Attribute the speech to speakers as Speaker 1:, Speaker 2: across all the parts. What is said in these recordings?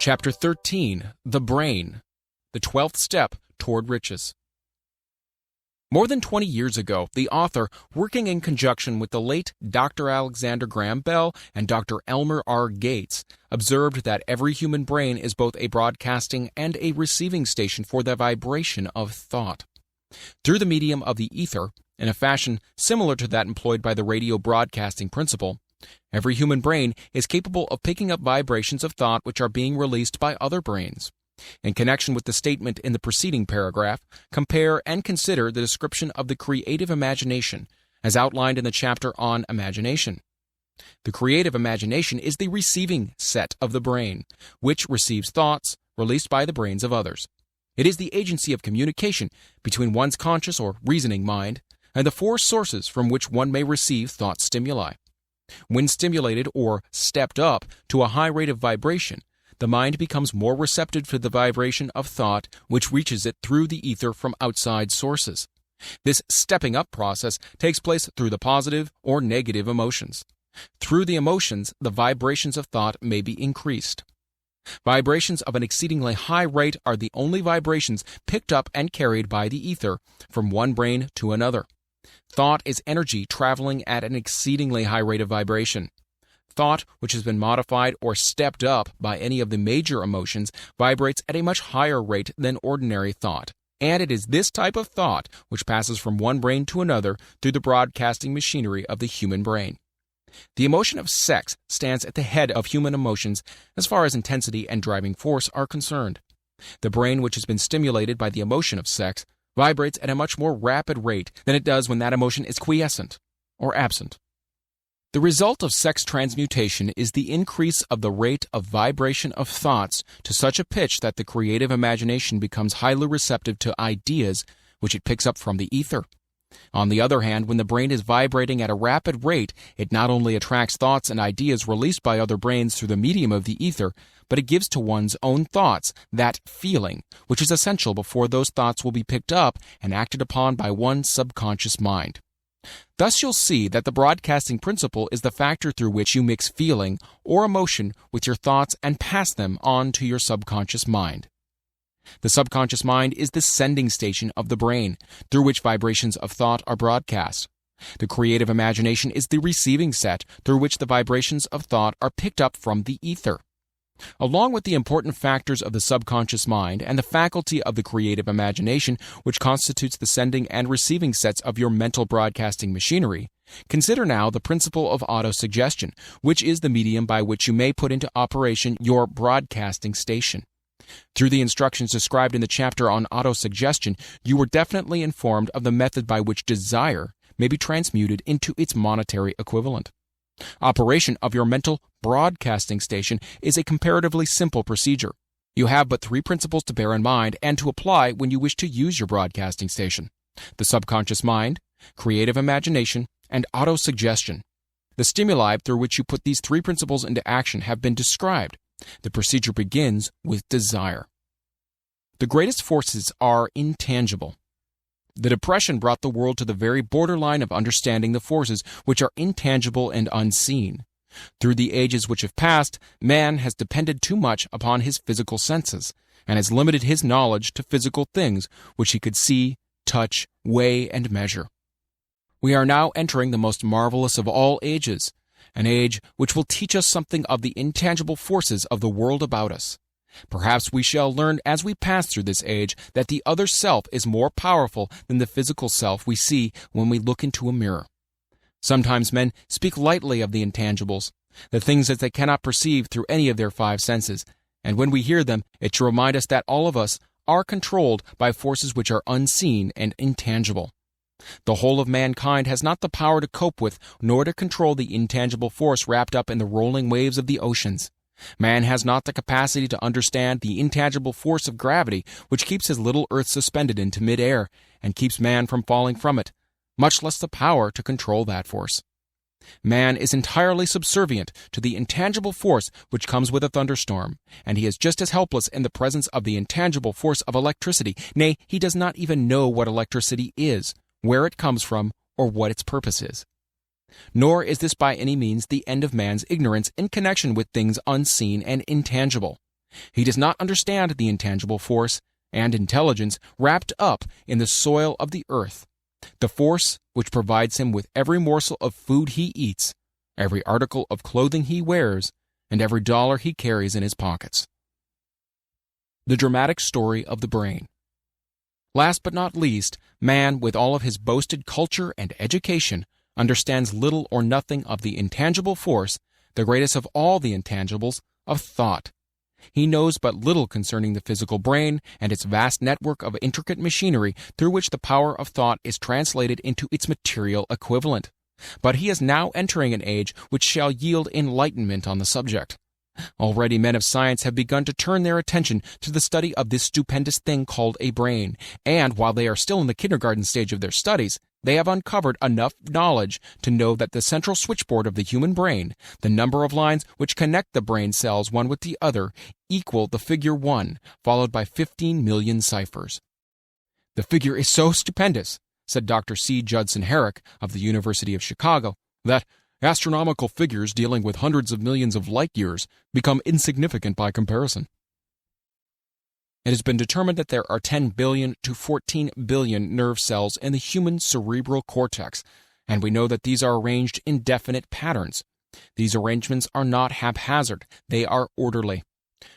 Speaker 1: Chapter 13, The Brain, the 12th Step Toward Riches. More than 20 years ago, the author, working in conjunction with the late Dr. Alexander Graham Bell and Dr. Elmer R. Gates, observed that every human brain is both a broadcasting and a receiving station for the vibration of thought. Through the medium of the ether, in a fashion similar to that employed by the radio broadcasting principle, every human brain is capable of picking up vibrations of thought which are being released by other brains. In connection with the statement in the preceding paragraph, compare and consider the description of the creative imagination, as outlined in the chapter on imagination. The creative imagination is the receiving set of the brain, which receives thoughts released by the brains of others. It is the agency of communication between one's conscious or reasoning mind and the four sources from which one may receive thought stimuli. When stimulated or stepped up to a high rate of vibration, the mind becomes more receptive to the vibration of thought which reaches it through the ether from outside sources. This stepping up process takes place through the positive or negative emotions. Through the emotions, the vibrations of thought may be increased. Vibrations of an exceedingly high rate are the only vibrations picked up and carried by the ether from one brain to another. Thought is energy traveling at an exceedingly high rate of vibration. Thought, which has been modified or stepped up by any of the major emotions, vibrates at a much higher rate than ordinary thought. And it is this type of thought which passes from one brain to another through the broadcasting machinery of the human brain. The emotion of sex stands at the head of human emotions as far as intensity and driving force are concerned. The brain which has been stimulated by the emotion of sex vibrates at a much more rapid rate than it does when that emotion is quiescent or absent. The result of sex transmutation is the increase of the rate of vibration of thoughts to such a pitch that the creative imagination becomes highly receptive to ideas which it picks up from the ether. On the other hand, when the brain is vibrating at a rapid rate, it not only attracts thoughts and ideas released by other brains through the medium of the ether, but it gives to one's own thoughts that feeling, which is essential before those thoughts will be picked up and acted upon by one's subconscious mind. Thus you'll see that the broadcasting principle is the factor through which you mix feeling or emotion with your thoughts and pass them on to your subconscious mind. The subconscious mind is the sending station of the brain, through which vibrations of thought are broadcast. The creative imagination is the receiving set, through which the vibrations of thought are picked up from the ether. Along with the important factors of the subconscious mind and the faculty of the creative imagination, which constitutes the sending and receiving sets of your mental broadcasting machinery, consider now the principle of autosuggestion, which is the medium by which you may put into operation your broadcasting station. Through the instructions described in the chapter on autosuggestion, you were definitely informed of the method by which desire may be transmuted into its monetary equivalent. Operation of your mental broadcasting station is a comparatively simple procedure. You have but three principles to bear in mind and to apply when you wish to use your broadcasting station: the subconscious mind, creative imagination, and autosuggestion. The stimuli through which you put these three principles into action have been described. The procedure begins with desire. The greatest forces are intangible. The Depression brought the world to the very borderline of understanding the forces which are intangible and unseen. Through the ages which have passed, man has depended too much upon his physical senses, and has limited his knowledge to physical things which he could see, touch, weigh, and measure. We are now entering the most marvelous of all ages, an age which will teach us something of the intangible forces of the world about us. Perhaps we shall learn as we pass through this age that the other self is more powerful than the physical self we see when we look into a mirror. Sometimes men speak lightly of the intangibles, the things that they cannot perceive through any of their five senses, and when we hear them, it should remind us that all of us are controlled by forces which are unseen and intangible. The whole of mankind has not the power to cope with nor to control the intangible force wrapped up in the rolling waves of the oceans. Man has not the capacity to understand the intangible force of gravity which keeps his little earth suspended into mid-air and keeps man from falling from it, much less the power to control that force. Man is entirely subservient to the intangible force which comes with a thunderstorm, and he is just as helpless in the presence of the intangible force of electricity. Nay, he does not even know what electricity is, where it comes from, or what its purpose is. Nor is this by any means the end of man's ignorance in connection with things unseen and intangible. He does not understand the intangible force and intelligence wrapped up in the soil of the earth, the force which provides him with every morsel of food he eats, every article of clothing he wears, and every dollar he carries in his pockets. The dramatic story of the brain. Last but not least, man, with all of his boasted culture and education, understands little or nothing of the intangible force, the greatest of all the intangibles, of thought. He knows but little concerning the physical brain and its vast network of intricate machinery through which the power of thought is translated into its material equivalent. But he is now entering an age which shall yield enlightenment on the subject. Already men of science have begun to turn their attention to the study of this stupendous thing called a brain, and while they are still in the kindergarten stage of their studies, they have uncovered enough knowledge to know that the central switchboard of the human brain, the number of lines which connect the brain cells one with the other, equal the figure 1, followed by 15 million ciphers. "The figure is so stupendous," said Dr. C. Judson Herrick of the University of Chicago, "that astronomical figures dealing with hundreds of millions of light years become insignificant by comparison." It has been determined that there are 10 billion to 14 billion nerve cells in the human cerebral cortex, and we know that these are arranged in definite patterns. These arrangements are not haphazard, they are orderly.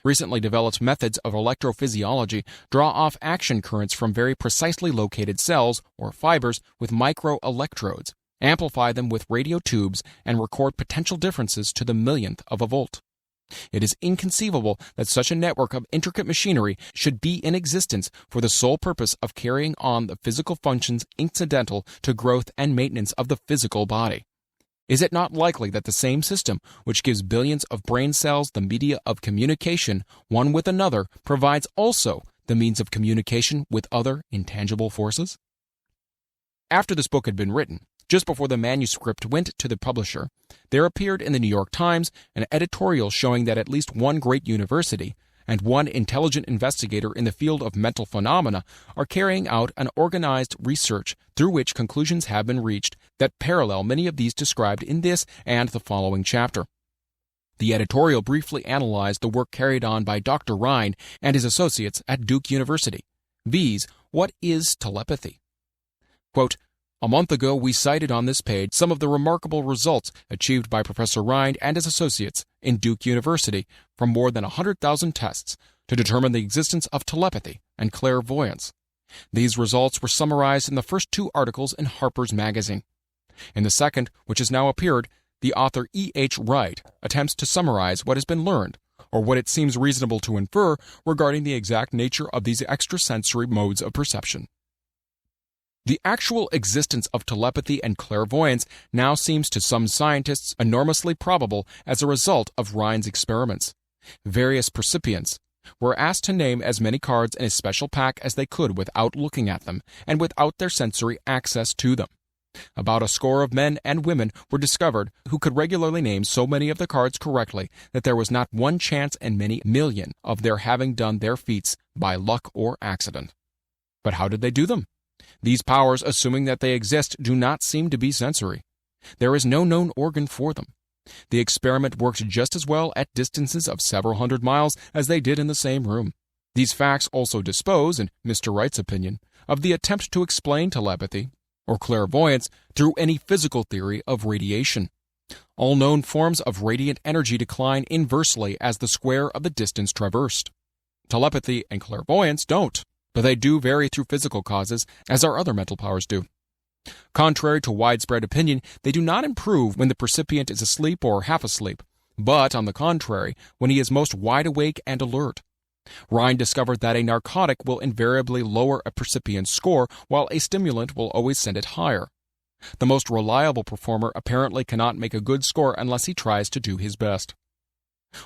Speaker 1: Recently developed methods of electrophysiology draw off action currents from very precisely located cells or fibers with microelectrodes, amplify them with radio tubes, and record potential differences to the millionth of a volt. It is inconceivable that such a network of intricate machinery should be in existence for the sole purpose of carrying on the physical functions incidental to growth and maintenance of the physical body. Is it not likely that the same system which gives billions of brain cells the media of communication one with another provides also the means of communication with other intangible forces? After this book had been written, just before the manuscript went to the publisher, there appeared in the New York Times an editorial showing that at least one great university and one intelligent investigator in the field of mental phenomena are carrying out an organized research through which conclusions have been reached that parallel many of these described in this and the following chapter. The editorial briefly analyzed the work carried on by Dr. Rind and his associates at Duke University, viz., what is telepathy? Quote, "A month ago, we cited on this page some of the remarkable results achieved by Professor Rind and his associates in Duke University from more than 100,000 tests to determine the existence of telepathy and clairvoyance. These results were summarized in the first 2 articles in Harper's Magazine. In the second, which has now appeared, the author E.H. Wright attempts to summarize what has been learned, or what it seems reasonable to infer regarding the exact nature of these extrasensory modes of perception. The actual existence of telepathy and clairvoyance now seems to some scientists enormously probable as a result of Rind's experiments. Various percipients were asked to name as many cards in a special pack as they could without looking at them and without their sensory access to them. About a score of men and women were discovered who could regularly name so many of the cards correctly that there was not one chance in many million of their having done their feats by luck or accident. But how did they do them? These powers, assuming that they exist, do not seem to be sensory. There is no known organ for them. The experiment worked just as well at distances of several hundred miles as they did in the same room. These facts also dispose, in Mr. Wright's opinion, of the attempt to explain telepathy or clairvoyance through any physical theory of radiation. All known forms of radiant energy decline inversely as the square of the distance traversed. Telepathy and clairvoyance don't, but they do vary through physical causes, as our other mental powers do. Contrary to widespread opinion, they do not improve when the percipient is asleep or half asleep, but, on the contrary, when he is most wide awake and alert. Rind discovered that a narcotic will invariably lower a percipient's score, while a stimulant will always send it higher. The most reliable performer apparently cannot make a good score unless he tries to do his best.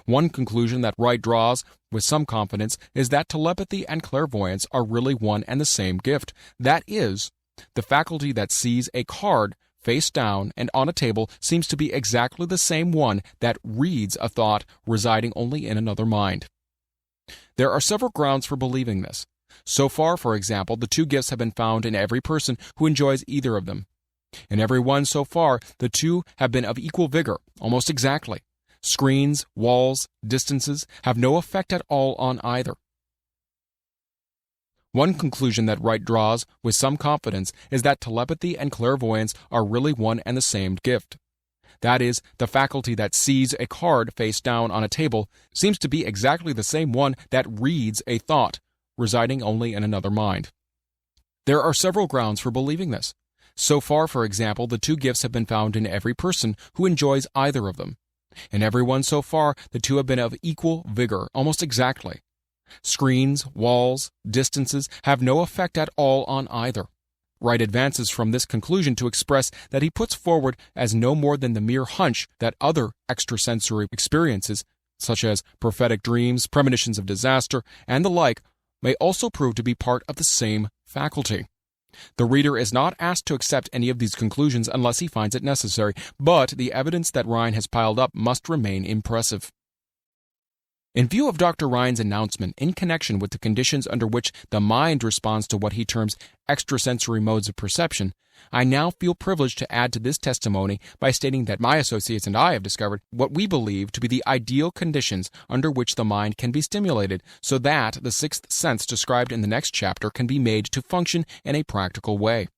Speaker 1: One conclusion that Wright draws with some confidence is that telepathy and clairvoyance are really one and the same gift. That is, the faculty that sees a card face down and on a table seems to be exactly the same one that reads a thought residing only in another mind. There are several grounds for believing this. So far, for example, the 2 gifts have been found in every person who enjoys either of them. In every one so far, the 2 have been of equal vigor, almost exactly. Screens, walls, distances have no effect at all on either. One conclusion that Wright draws with some confidence is that telepathy and clairvoyance are really one and the same gift. That is, the faculty that sees a card face down on a table seems to be exactly the same one that reads a thought, residing only in another mind. There are several grounds for believing this. So far, for example, the two gifts have been found in every person who enjoys either of them. In everyone so far, the two have been of equal vigor, almost exactly. Screens, walls, distances have no effect at all on either. Wright advances from this conclusion to express that he puts forward as no more than the mere hunch that other extrasensory experiences, such as prophetic dreams, premonitions of disaster, and the like, may also prove to be part of the same faculty. The reader is not asked to accept any of these conclusions unless he finds it necessary, but the evidence that Rhine has piled up must remain impressive. In view of Dr. Rhine's announcement in connection with the conditions under which the mind responds to what he terms extrasensory modes of perception, I now feel privileged to add to this testimony by stating that my associates and I have discovered what we believe to be the ideal conditions under which the mind can be stimulated so that the sixth sense described in the next chapter can be made to function in a practical way.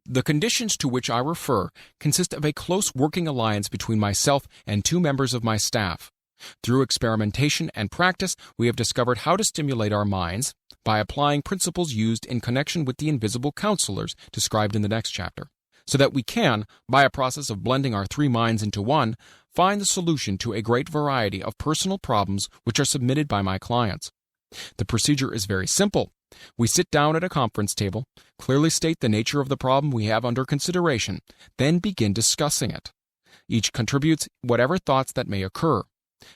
Speaker 1: The conditions to which I refer consist of a close working alliance between myself and two members of my staff. Through experimentation and practice, we have discovered how to stimulate our minds by applying principles used in connection with the invisible counselors described in the next chapter, so that we can, by a process of blending our three minds into one, find the solution to a great variety of personal problems which are submitted by my clients. The procedure is very simple. We sit down at a conference table, clearly state the nature of the problem we have under consideration, then begin discussing it. Each contributes whatever thoughts that may occur.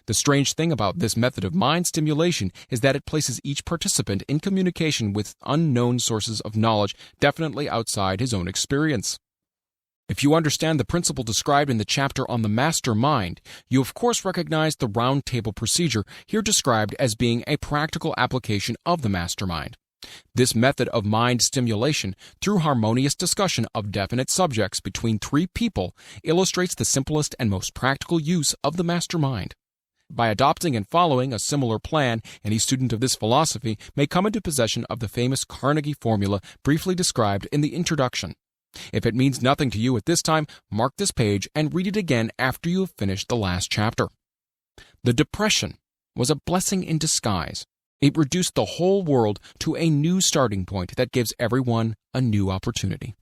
Speaker 1: The strange thing about this method of mind stimulation is that it places each participant in communication with unknown sources of knowledge definitely outside his own experience. If you understand the principle described in the chapter on the master mind, you of course recognize the round table procedure here described as being a practical application of the master mind. This method of mind stimulation, through harmonious discussion of definite subjects between three people, illustrates the simplest and most practical use of the master mind. By adopting and following a similar plan, any student of this philosophy may come into possession of the famous Carnegie formula briefly described in the introduction. If it means nothing to you at this time, mark this page and read it again after you have finished the last chapter. The Depression was a blessing in disguise. It reduced the whole world to a new starting point that gives everyone a new opportunity.